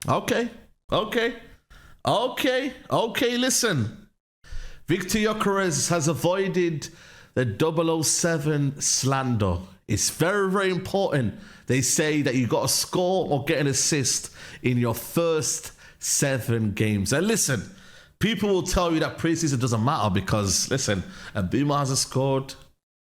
Okay. Listen, Victor Gyökeres has avoided the 007 slander. It's very, very important. They say that you got to score or get an assist in your first 7 games. And listen, people will tell you that preseason doesn't matter because, listen, Abima hasn't scored,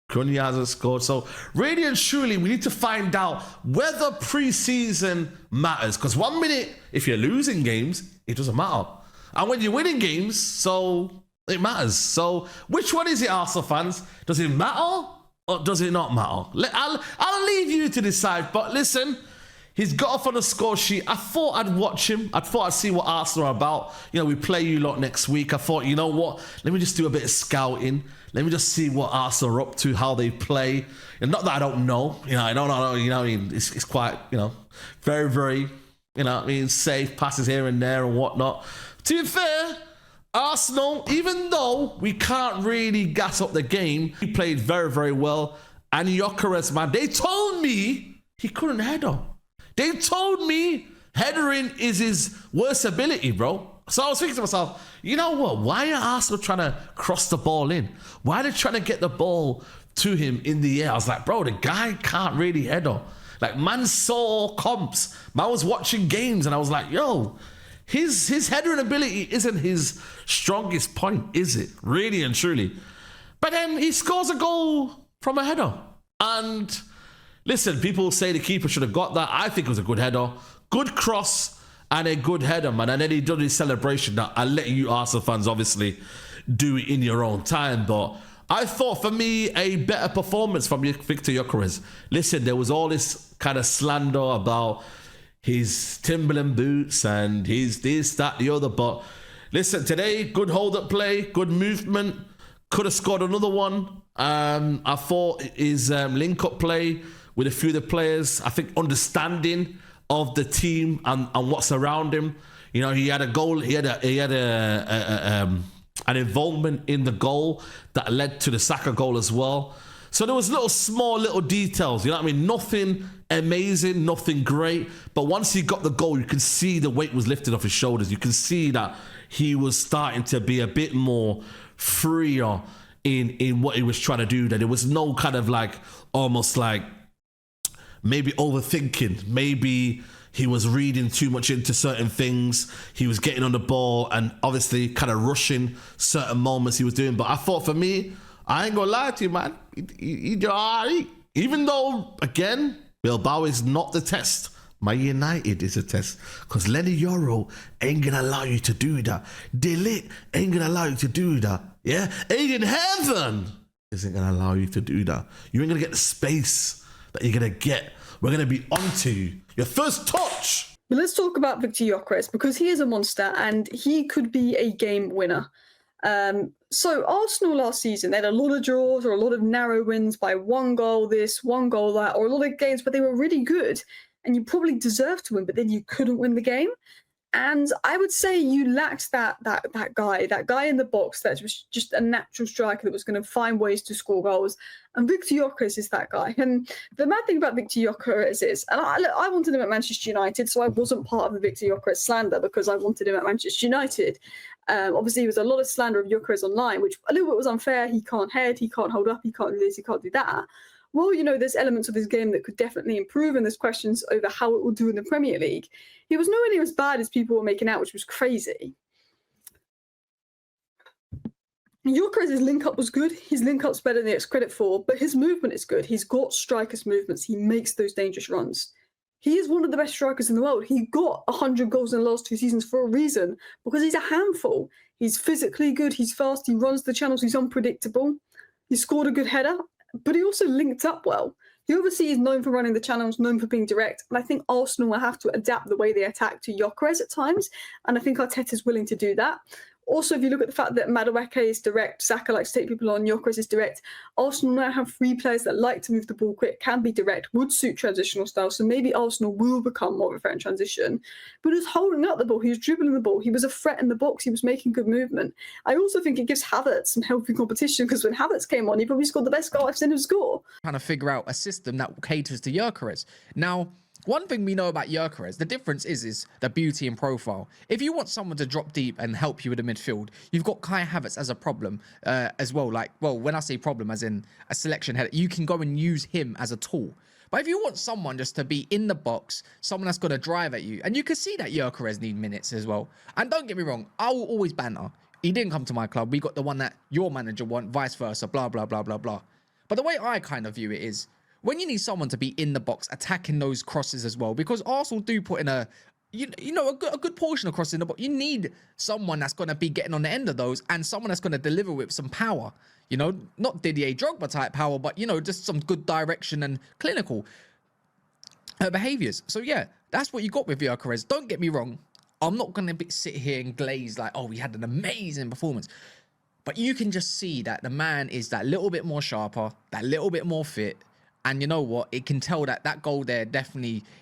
Cunha hasn't scored. So really and truly, we need to find out whether preseason matters. Because 1 minute, if you're losing games, it doesn't matter. And when you're winning games, so it matters. So which one is it, Arsenal fans? Does it matter or does it not matter? I'll leave you to decide. But listen, he's got off on a score sheet. I thought I'd watch him. I thought I'd see what Arsenal are about. You know, we play you lot next week. I thought, you know what? Let me just do a bit of scouting. Let me just see what Arsenal are up to, how they play. And not that I don't know. You know, I don't know. You know, I mean, it's quite, you know, very, very, you know, I mean, safe passes here and there and whatnot. To be fair, Arsenal, even though we can't really gas up the game, he played very, very well. And Gyökeres, man, they told me he couldn't header. They told me headering is his worst ability, bro. So I was thinking to myself, you know what? Why are Arsenal trying to cross the ball in? Why are they trying to get the ball to him in the air? I was like, bro, the guy can't really header. Like, man saw comps. Man was watching games and I was like, yo, his headering ability isn't his strongest point, is it? Really and truly. But then he scores a goal from a header. And listen, people say the keeper should have got that. I think it was a good header. Good cross and a good header, man. And then he did his celebration. Now, I'll let you Arsenal fans obviously do it in your own time. But I thought, for me, a better performance from Victor Gyökeres. Listen, there was all this kind of slander about his Timberland boots and his this, that, the other. But listen, today, good hold-up play, good movement. Could have scored another one. I thought his link-up play with a few of the players, I think understanding of the team and what's around him. You know, he had a goal, he had an involvement in the goal that led to the Saka goal as well. So there was small details, you know what I mean? Nothing amazing, nothing great. But once he got the goal, you can see the weight was lifted off his shoulders. You can see that he was starting to be a bit more freer in what he was trying to do. That there was no kind of like, almost like, maybe overthinking. Maybe he was reading too much into certain things. He was getting on the ball and obviously kind of rushing certain moments he was doing. But I thought, for me, I ain't gonna lie to you, man. He did all right. Even though, again, Bilbao is not the test. Man United is a test. Because Lenny Yoro ain't gonna allow you to do that. Delit ain't gonna allow you to do that. Yeah? Aiden Heaven isn't gonna allow you to do that. You ain't gonna get the space that you're gonna get. We're gonna be onto you. Your first touch. But let's talk about Victor Gyökeres, because he is a monster and he could be a game winner. So Arsenal last season, they had a lot of draws or a lot of narrow wins by 1 goal this, 1 goal that, or a lot of games, but they were really good and you probably deserved to win, but then you couldn't win the game. And I would say you lacked that guy in the box that was just a natural striker that was going to find ways to score goals. And Victor Gyökeres is that guy. And the mad thing about Victor Gyökeres is, and I wanted him at Manchester United, so I wasn't part of the Victor Gyökeres slander because I wanted him at Manchester United. Obviously, there was a lot of slander of Gyökeres online, which a little bit was unfair. He can't head, he can't hold up, he can't do this, he can't do that. Well, you know, there's elements of his game that could definitely improve, and there's questions over how it will do in the Premier League. He was nowhere near as bad as people were making out, which was crazy. Gyökeres' link-up was good. His link-up's better than he gets credit for, but his movement is good. He's got strikers' movements. He makes those dangerous runs. He is one of the best strikers in the world. He got 100 goals in the last 2 seasons for a reason, because he's a handful. He's physically good. He's fast. He runs the channels. He's unpredictable. He scored a good header, but he also linked up well. He obviously is known for running the channels, known for being direct, and I think Arsenal will have to adapt the way they attack to Gyökeres at times, and I think Arteta's willing to do that. Also, if you look at the fact that Madueke is direct, Saka likes to take people on, Gyökeres is direct, Arsenal now have 3 players that like to move the ball quick, can be direct, would suit transitional style, so maybe Arsenal will become more of a threat in transition. But he was holding up the ball, he was dribbling the ball, he was a threat in the box, he was making good movement. I also think it gives Havertz some healthy competition, because when Havertz came on, he probably scored the best goal I've seen him score. Trying to figure out a system that caters to Gyökeres. Now, one thing we know about Gyökeres, the difference is the beauty and profile. If you want someone to drop deep and help you with the midfield, you've got Kai Havertz as a problem as well. Like, well, when I say problem, as in a selection header, you can go and use him as a tool. But if you want someone just to be in the box, someone that's going to drive at you, and you can see that Gyökeres need minutes as well. And don't get me wrong, I will always banter. He didn't come to my club. We got the one that your manager want, vice versa, blah, blah, blah, blah, blah. But the way I kind of view it is, when you need someone to be in the box, attacking those crosses as well, because Arsenal do put in a good portion of crosses in the box. You need someone that's going to be getting on the end of those, and someone that's going to deliver with some power. You know, not Didier Drogba type power, but, you know, just some good direction and clinical behaviors. So, yeah, that's what you got with Gyökeres. Don't get me wrong. I'm not going to sit here and glaze like, oh, he had an amazing performance. But you can just see that the man is that little bit more sharper, that little bit more fit. And you know what? It can tell that that goal there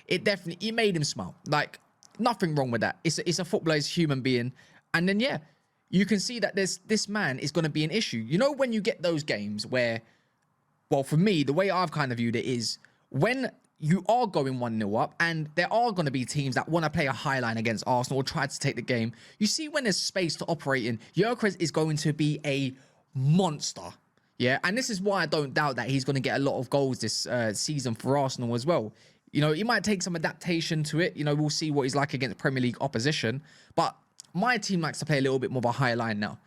it made him smile. Like, nothing wrong with that. It's a footballer, he's a human being. And then, yeah, you can see that this man is going to be an issue. You know, when you get those games where, well, for me, the way I've kind of viewed it is when you are going 1-0 up and there are going to be teams that want to play a high line against Arsenal or try to take the game, you see when there's space to operate in, Gyökeres is going to be a monster. Yeah, and this is why I don't doubt that he's going to get a lot of goals this season for Arsenal as well. You know, he might take some adaptation to it. You know, we'll see what he's like against Premier League opposition. But my team likes to play a little bit more of a high line now.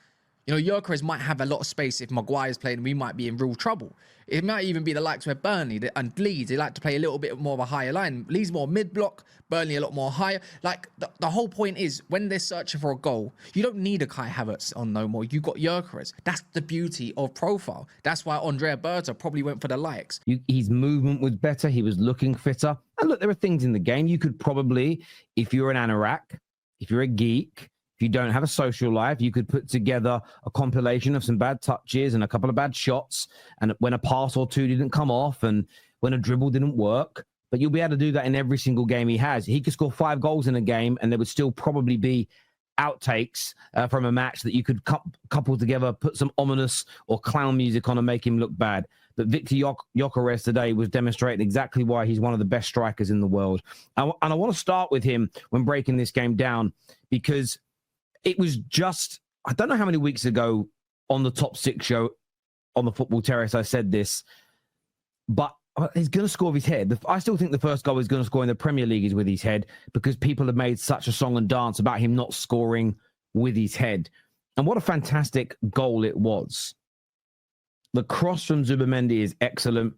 You know, Gyökeres might have a lot of space if Maguire's playing. We might be in real trouble. It might even be the likes where Burnley and Leeds, they like to play a little bit more of a higher line. Leeds more mid-block, Burnley a lot more higher. Like, the whole point is, when they're searching for a goal, you don't need a Kai Havertz on no more. You got Gyökeres. That's the beauty of profile. That's why Andrea Berta probably went for the likes. His movement was better. He was looking fitter. And look, there are things in the game you could probably, if you're an anorak, if you're a geek, if you don't have a social life, you could put together a compilation of some bad touches and a couple of bad shots, and when a pass or two didn't come off and when a dribble didn't work. But you'll be able to do that in every single game he has. He could score 5 goals in a game and there would still probably be outtakes from a match that you could couple together, put some ominous or clown music on and make him look bad. But Victor Gyökeres today was demonstrating exactly why he's one of the best strikers in the world. And I want to start with him when breaking this game down, because it was just, I don't know how many weeks ago on the Top 6 show on the Football Terrace I said this, but he's going to score with his head. I still think the first goal he's going to score in the Premier League is with his head, because people have made such a song and dance about him not scoring with his head. And what a fantastic goal it was. The cross from Zubimendi is excellent.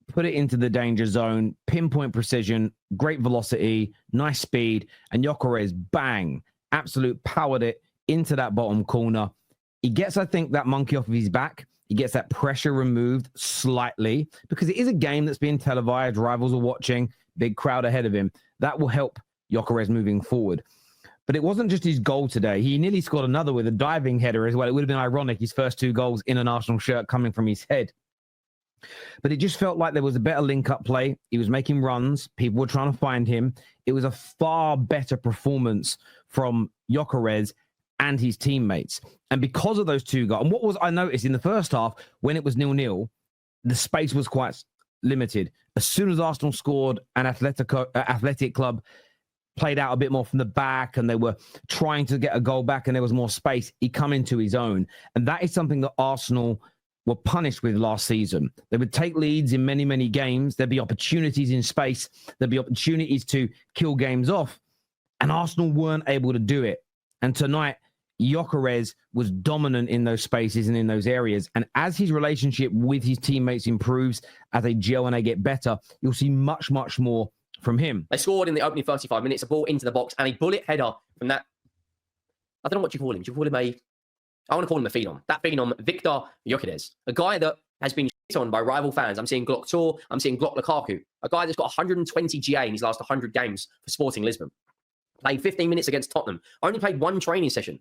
Put it into the danger zone, pinpoint precision, great velocity, nice speed, and Gyökeres, bang, absolute powered it into that bottom corner. He gets, I think, that monkey off of his back. He gets that pressure removed slightly, because it is a game that's being televised. Rivals are watching, big crowd ahead of him. That will help Gyökeres moving forward. But it wasn't just his goal today. He nearly scored another with a diving header as well. It would have been ironic, his first 2 goals in an Arsenal shirt coming from his head. But it just felt like there was a better link-up play. He was making runs. People were trying to find him. It was a far better performance from Gyökeres and his teammates. And because of those 2 goals, and what was I noticed in the first half, when it was 0-0, the space was quite limited. As soon as Arsenal scored, an Athletic Club played out a bit more from the back and they were trying to get a goal back and there was more space, he come into his own. And that is something that Arsenal were punished with last season. They would take leads in many, many games. There'd be opportunities in space. There'd be opportunities to kill games off. And Arsenal weren't able to do it. And tonight, Gyökeres was dominant in those spaces and in those areas. And as his relationship with his teammates improves, as they gel and they get better, you'll see much, much more from him. They scored in the opening 35 minutes, a ball into the box and a bullet header from that. I don't know what you call him. Do you call him I want to call him a phenom. That phenom, Victor Gyokeres, a guy that has been shit on by rival fans. I'm seeing Glock Tor, I'm seeing Glock Lukaku, a guy that's got 120 GA in his last 100 games for Sporting Lisbon. Played 15 minutes against Tottenham. Only played 1 training session.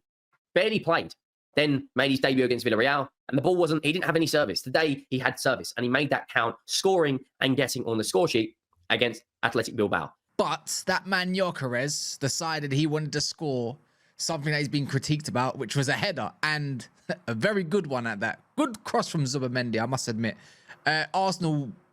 Barely played. Then made his debut against Villarreal, and the ball he didn't have any service. Today, he had service, and he made that count, scoring and getting on the score sheet against Athletic Bilbao. But that man Gyökeres decided he wanted to score something that he's been critiqued about, which was a header, and a very good one at that. Good cross from Zubimendi, I must admit. Arsenal